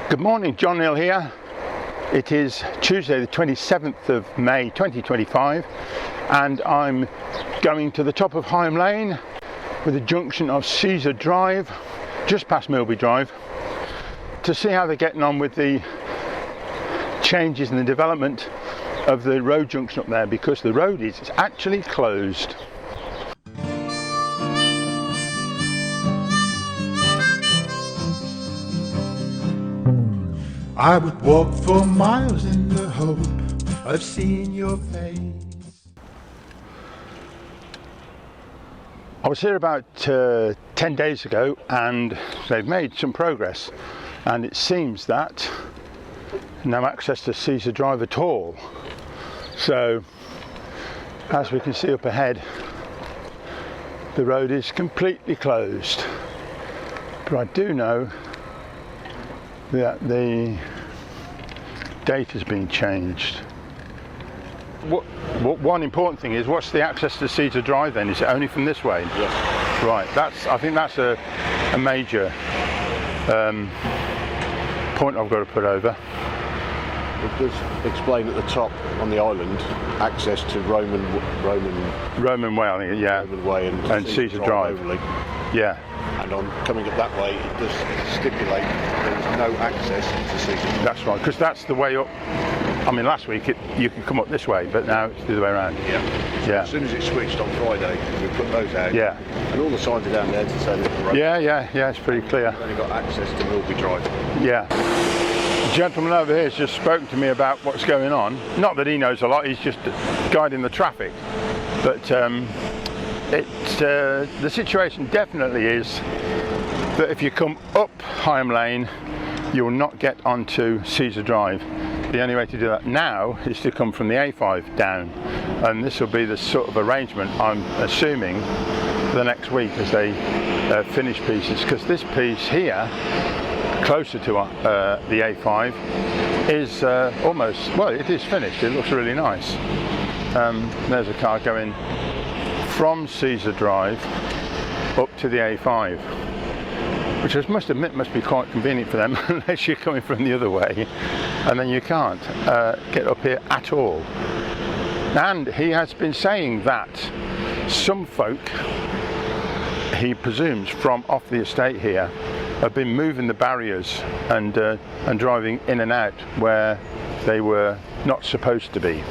Good morning, John Neal here. It is Tuesday the 27th of May 2025 and I'm going to the top of Higham Lane with the junction of Caesar Drive, just past Milby Drive, to see how they're getting on with the changes in the development of the road junction up there, because the road is actually closed. I would walk for miles in the hope of seeing your face. I was here about 10 days ago and they've made some progress, and it seems that no access to Caesar Drive at all. So as we can see up ahead, the road is completely closed. But I do know that the date has been changed. One important thing is, what's the access to Caesar Drive then? Is it only from this way? Yes. Right, I think that's a major point I've got to put over. It does explain at the top on the island access to Roman Way, I think, yeah. Roman Way and Caesar Drive. Only. Yeah. And on coming up that way, it does stipulate there is no access to Caesar Drive. That's right, because that's the way up. I mean, last week you could come up this way, but now it's the other way around. Yeah. So Yeah. as soon as it switched on Friday, we put those out. Yeah. And all the signs are down there to say that the road. Yeah, it's pretty clear. We've only got access to Milby Drive. Yeah. The gentleman over here has just spoken to me about what's going on. Not that he knows a lot, he's just guiding the traffic. But the situation definitely is that if you come up Higham Lane, you will not get onto Caesar Drive. The only way to do that now is to come from the A5 down, and this will be the sort of arrangement, I'm assuming, for the next week as they finish pieces, because this piece here, closer to the A5, is almost, well, it is finished. It looks really nice. There's a car going from Caesar Drive up to the A5, which I must admit must be quite convenient for them unless you're coming from the other way, and then you can't get up here at all. And he has been saying that some folk, he presumes from off the estate here, have been moving the barriers and driving in and out where they were not supposed to be.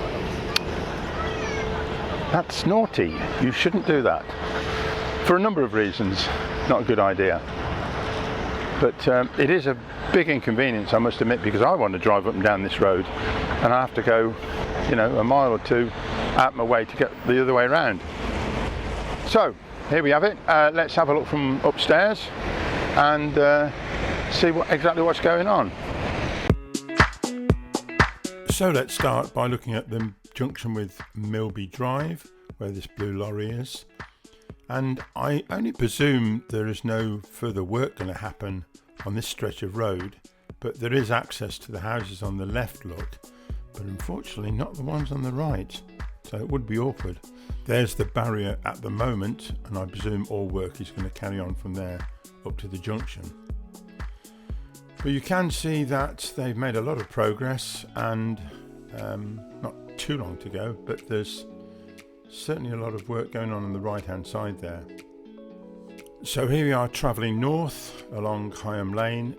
That's naughty. You shouldn't do that. For a number of reasons, not a good idea. But it is a big inconvenience, I must admit, because I want to drive up and down this road and I have to go, a mile or two out my way to get the other way around. So here we have it. Let's have a look from upstairs and see exactly what's going on. So let's start by looking at the junction with Milby Drive, where this blue lorry is. And I only presume there is no further work going to happen on this stretch of road, but there is access to the houses on the left, look, but unfortunately not the ones on the right, so it would be awkward. There's the barrier at the moment, and I presume all work is going to carry on from there up to the junction. But you can see that they've made a lot of progress, and not too long to go, but there's certainly a lot of work going on the right hand side there. So here we are travelling north along Higham Lane,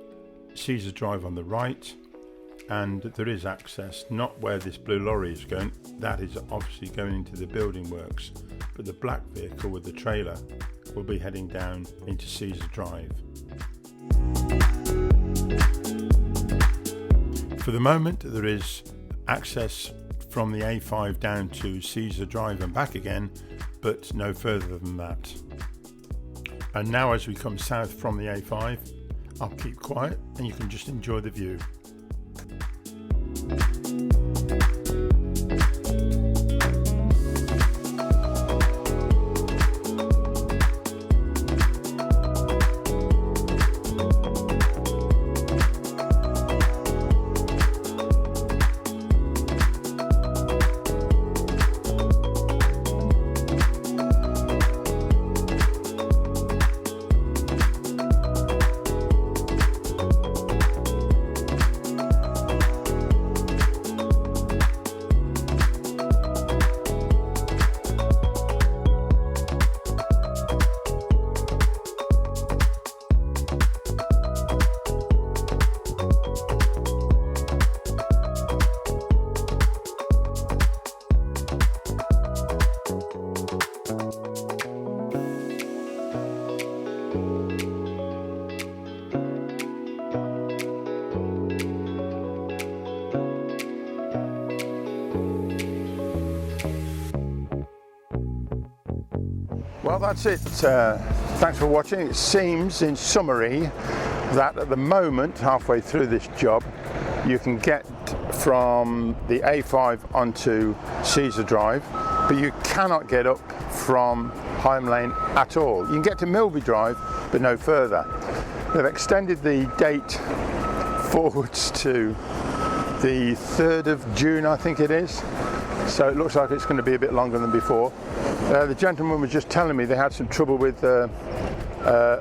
Caesar Drive on the right, and there is access, not where this blue lorry is going, that is obviously going into the building works, but the black vehicle with the trailer will be heading down into Caesar Drive. For the moment there is access from the A5 down to Caesar Drive and back again, but no further than that. And now as we come south from the A5, I'll keep quiet and you can just enjoy the view. Well, that's it. Thanks for watching. It seems, in summary, that at the moment, halfway through this job, you can get from the A5 onto Caesar Drive, but you cannot get up from Higham Lane at all. You can get to Milby Drive, but no further. They've extended the date forwards to the 3rd of June, I think it is. So it looks like it's going to be a bit longer than before. The gentleman was just telling me they had some trouble with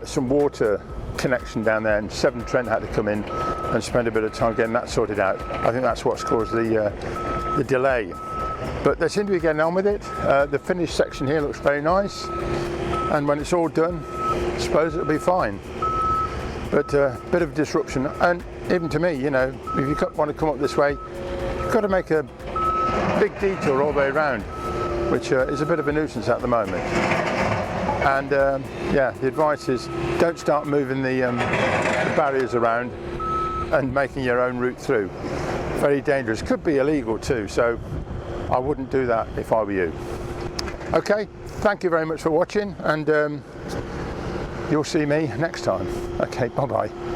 some water connection down there, and Severn Trent had to come in and spend a bit of time getting that sorted out. I think that's what's caused the delay. But they seem to be getting on with it. The finished section here looks very nice, and when it's all done, I suppose it'll be fine. But a bit of disruption, and even to me, you know, if you want to come up this way, you've got to make a big detour all the way around, which is a bit of a nuisance at the moment. And yeah, the advice is don't start moving the barriers around and making your own route through. Very dangerous, could be illegal too, so I wouldn't do that if I were you. Okay, thank you very much for watching, and you'll see me next time. Okay, bye bye.